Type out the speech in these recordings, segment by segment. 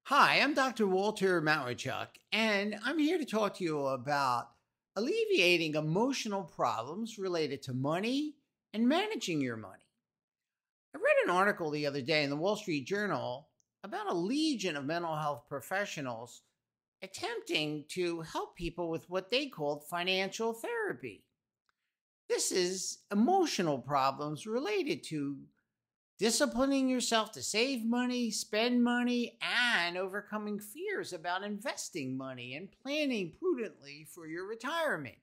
Hi, I'm Dr. Walter Mawichuk, and I'm here to talk to you about alleviating emotional problems related to money and managing your money. I read an article the other day in the Wall Street Journal about a legion of mental health professionals attempting to help people with what they called financial therapy. This is emotional problems related to disciplining yourself to save money, spend money, and overcoming fears about investing money and planning prudently for your retirement.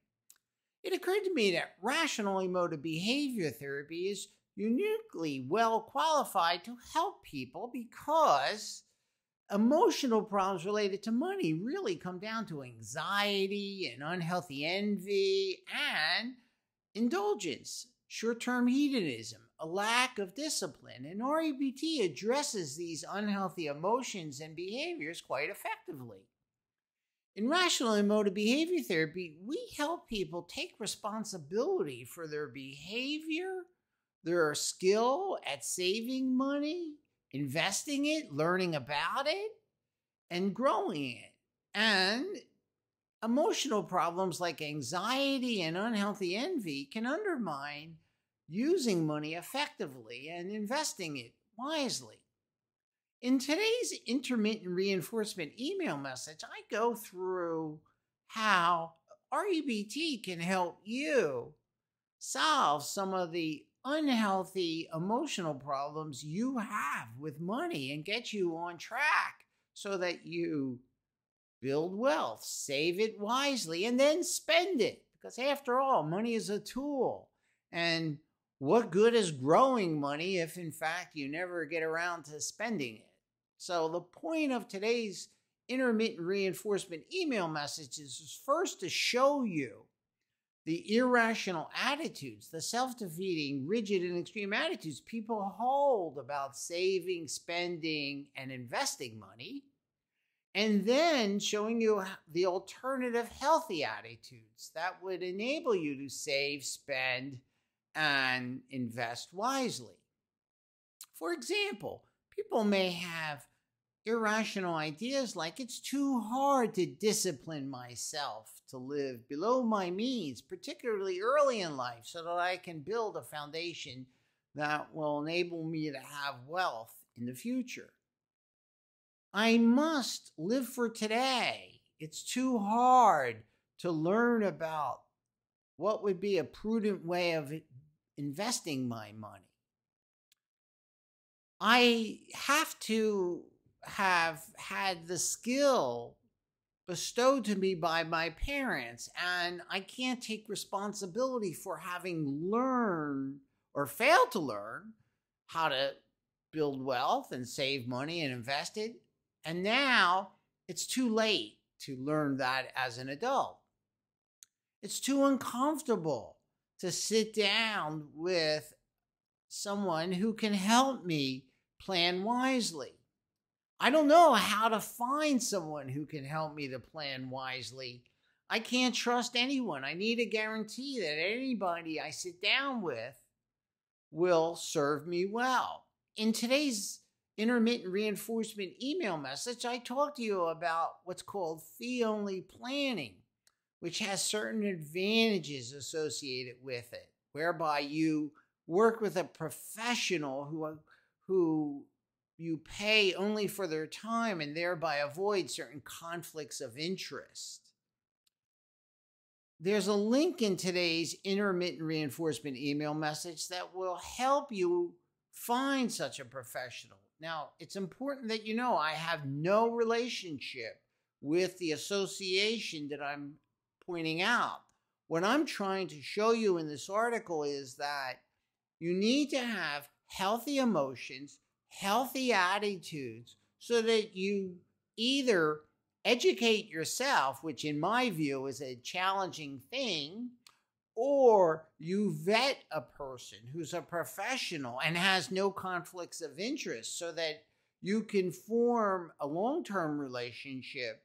It occurred to me that rational emotive behavior therapy is uniquely well qualified to help people because emotional problems related to money really come down to anxiety and unhealthy envy and indulgence, short-term hedonism, a lack of discipline, and REBT addresses these unhealthy emotions and behaviors quite effectively. In rational emotive behavior therapy, we help people take responsibility for their behavior, their skill at saving money, investing it, learning about it, and growing it. And emotional problems like anxiety and unhealthy envy can undermine using money effectively and investing it wisely. In today's intermittent reinforcement email message, I go through how REBT can help you solve some of the unhealthy emotional problems you have with money and get you on track so that you build wealth, save it wisely, and then spend it. Because after all, money is a tool. And what good is growing money if, in fact, you never get around to spending it? So the point of today's intermittent reinforcement email message is first to show you the irrational attitudes, the self-defeating, rigid, and extreme attitudes people hold about saving, spending, and investing money. And then showing you the alternative healthy attitudes that would enable you to save, spend, and invest wisely. For example, people may have irrational ideas like it's too hard to discipline myself to live below my means, particularly early in life, so that I can build a foundation that will enable me to have wealth in the future. I must live for today. It's too hard to learn about what would be a prudent way of investing my money. I have to have had the skill bestowed to me by my parents, and I can't take responsibility for having learned or failed to learn how to build wealth and save money and invest it. And now it's too late to learn that as an adult. It's too uncomfortable to sit down with someone who can help me plan wisely. I don't know how to find someone who can help me to plan wisely. I can't trust anyone. I need a guarantee that anybody I sit down with will serve me well. In today's intermittent reinforcement email message, I talk to you about what's called fee-only planning, which has certain advantages associated with it, whereby you work with a professional who you pay only for their time and thereby avoid certain conflicts of interest. There's a link in today's intermittent reinforcement email message that will help you find such a professional. Now, it's important that you know I have no relationship with the association that I'm pointing out. What I'm trying to show you in this article is that you need to have healthy emotions, healthy attitudes, so that you either educate yourself, which in my view is a challenging thing, or you vet a person who's a professional and has no conflicts of interest so that you can form a long-term relationship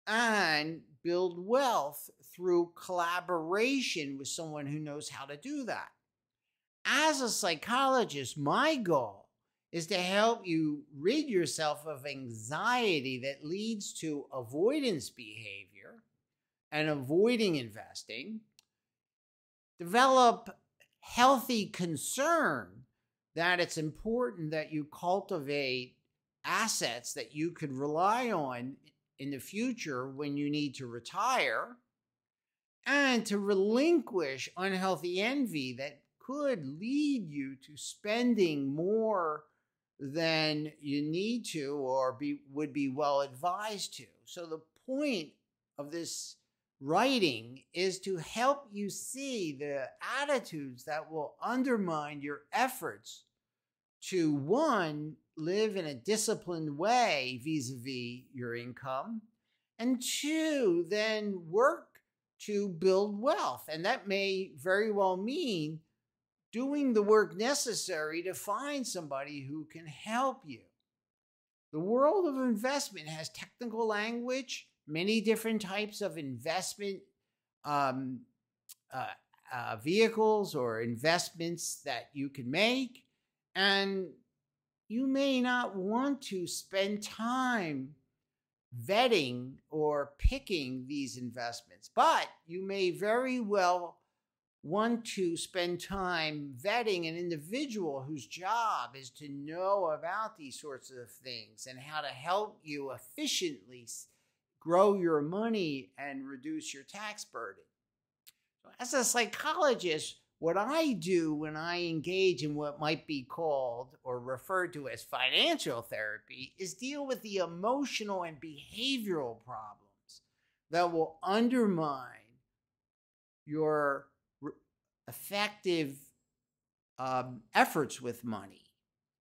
and build wealth through collaboration with someone who knows how to do that. As a psychologist, my goal is to help you rid yourself of anxiety that leads to avoidance behavior and avoiding investing. Develop healthy concern that it's important that you cultivate assets that you could rely on in the future when you need to retire, and to relinquish unhealthy envy that could lead you to spending more than you need to or would be well advised to. So the point of this writing is to help you see the attitudes that will undermine your efforts to, one, live in a disciplined way vis-a-vis your income, and two, then work to build wealth. And that may very well mean doing the work necessary to find somebody who can help you. The world of investment has technical language, many different types of investment vehicles or investments that you can make, and you may not want to spend time vetting or picking these investments, but you may very well want to spend time vetting an individual whose job is to know about these sorts of things and how to help you efficiently grow your money and reduce your tax burden. So as a psychologist, what I do when I engage in what might be called or referred to as financial therapy is deal with the emotional and behavioral problems that will undermine your effective efforts with money.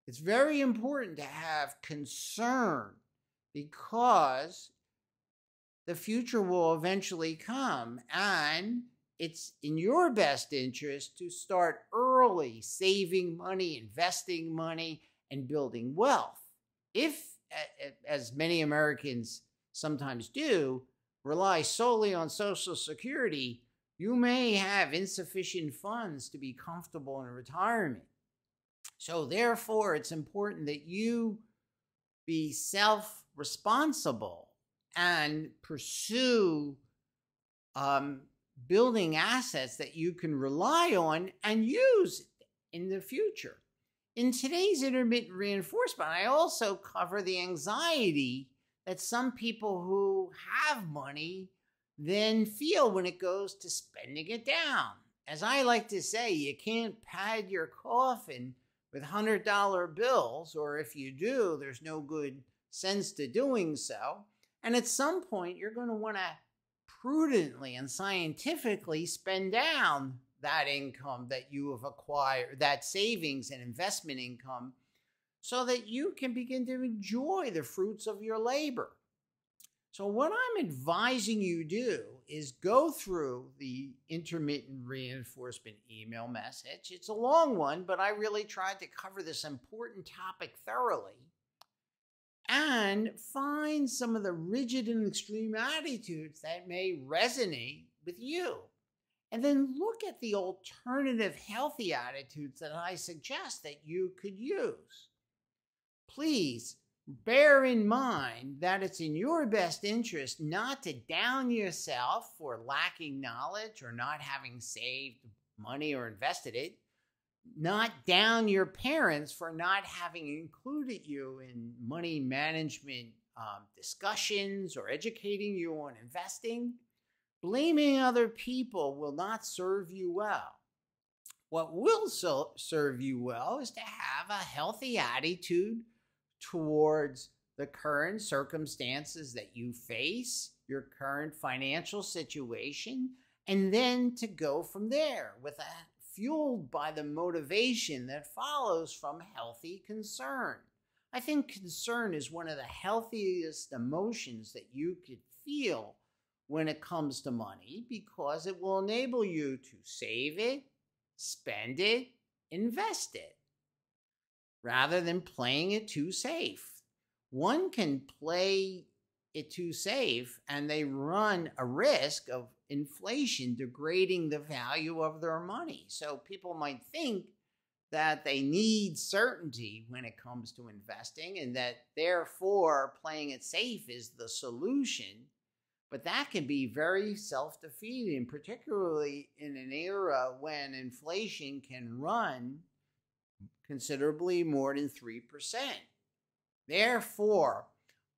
It's very important to have concern because the future will eventually come, and it's in your best interest to start early saving money, investing money, and building wealth. If, as many Americans sometimes do, rely solely on Social Security, you may have insufficient funds to be comfortable in retirement. So therefore, it's important that you be self-responsible and pursue building assets that you can rely on and use in the future. In today's intermittent reinforcement, I also cover the anxiety that some people who have money then feel when it goes to spending it down. As I like to say, you can't pad your coffin with $100 bills, or if you do, there's no good sense to doing so. And at some point, you're going to want to prudently and scientifically spend down that income that you have acquired, that savings and investment income, so that you can begin to enjoy the fruits of your labor. So what I'm advising you do is go through the intermittent reinforcement email message. It's a long one, but I really tried to cover this important topic thoroughly, and find some of the rigid and extreme attitudes that may resonate with you. And then look at the alternative healthy attitudes that I suggest that you could use. Please bear in mind that it's in your best interest not to down yourself for lacking knowledge or not having saved money or invested it, not down your parents for not having included you in money management discussions or educating you on investing. Blaming other people will not serve you well. What will serve you well is to have a healthy attitude towards the current circumstances that you face, your current financial situation, and then to go from there with fueled by the motivation that follows from healthy concern. I think concern is one of the healthiest emotions that you could feel when it comes to money, because it will enable you to save it, spend it, invest it, rather than playing it too safe. One can play it too safe and they run a risk of inflation degrading the value of their money. So people might think that they need certainty when it comes to investing and that therefore playing it safe is the solution. But that can be very self-defeating, particularly in an era when inflation can run considerably more than 3%. Therefore,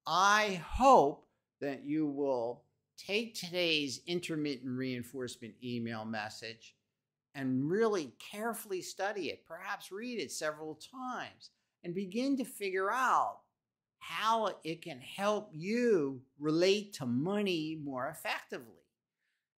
I hope that you will take today's intermittent reinforcement email message and really carefully study it, perhaps read it several times, and begin to figure out how it can help you relate to money more effectively,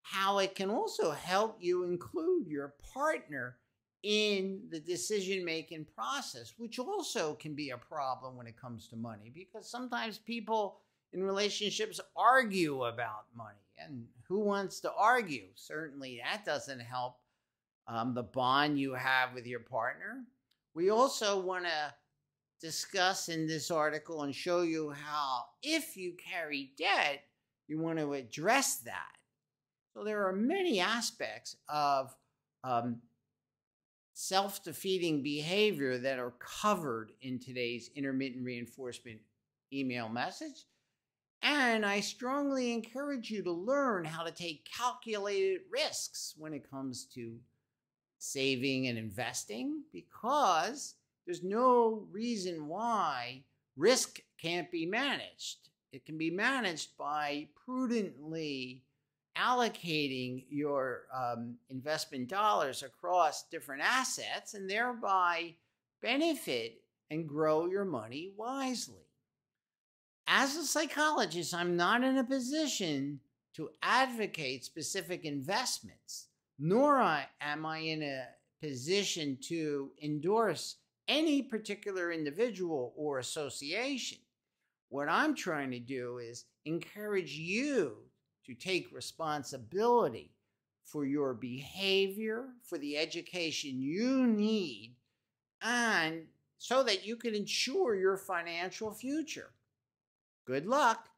how it can also help you include your partner in the decision-making process, which also can be a problem when it comes to money, because sometimes people in relationships argue about money. And who wants to argue? Certainly that doesn't help the bond you have with your partner. We also want to discuss in this article and show you how, if you carry debt, you want to address that. So there are many aspects of self-defeating behavior that are covered in today's intermittent reinforcement email message. And I strongly encourage you to learn how to take calculated risks when it comes to saving and investing, because there's no reason why risk can't be managed. It can be managed by prudently allocating your investment dollars across different assets and thereby benefit and grow your money wisely. As a psychologist, I'm not in a position to advocate specific investments, nor am I in a position to endorse any particular individual or association. What I'm trying to do is encourage you to take responsibility for your behavior, for the education you need, and so that you can ensure your financial future. Good luck.